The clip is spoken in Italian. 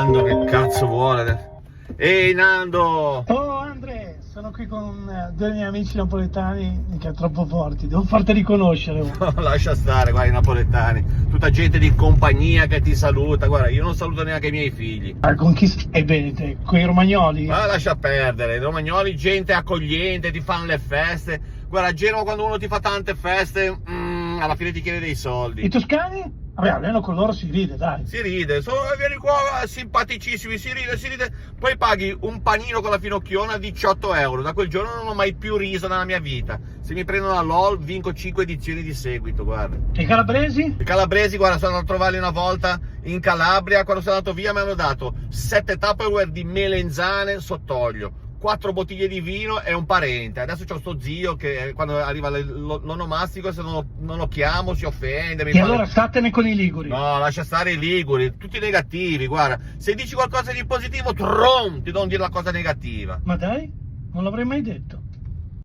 Nando che cazzo vuole? Ehi Nando! Oh Andre, sono qui con due miei amici napoletani che è troppo forti, devo farti riconoscere. No, lascia stare, guarda i napoletani, tutta gente di compagnia che ti saluta, guarda io non saluto neanche i miei figli. Con chi stai bene te? Con i romagnoli? Ma lascia perdere, i romagnoli gente accogliente, ti fanno le feste, guarda a Genova quando uno ti fa tante feste, alla fine ti chiede dei soldi. I toscani? Vabbè, almeno con loro si ride, dai. Si ride, vieni qua, simpaticissimi, si ride, poi paghi un panino con la finocchiona a 18 euro, da quel giorno non ho mai più riso nella mia vita, se mi prendono la LOL vinco 5 edizioni di seguito, guarda. E i calabresi? I calabresi, guarda, sono andato a trovarli una volta in Calabria, quando sono andato via mi hanno dato 7 Tupperware di melenzane sott'olio, 4 bottiglie di vino e un parente. Adesso c'ho sto zio che quando arriva l'onomastico, se non lo chiamo si offende. E allora statene con i liguri. No, lascia stare i liguri, tutti negativi, guarda. Se dici qualcosa di positivo, ti devono dire la cosa negativa. Ma dai, non l'avrei mai detto.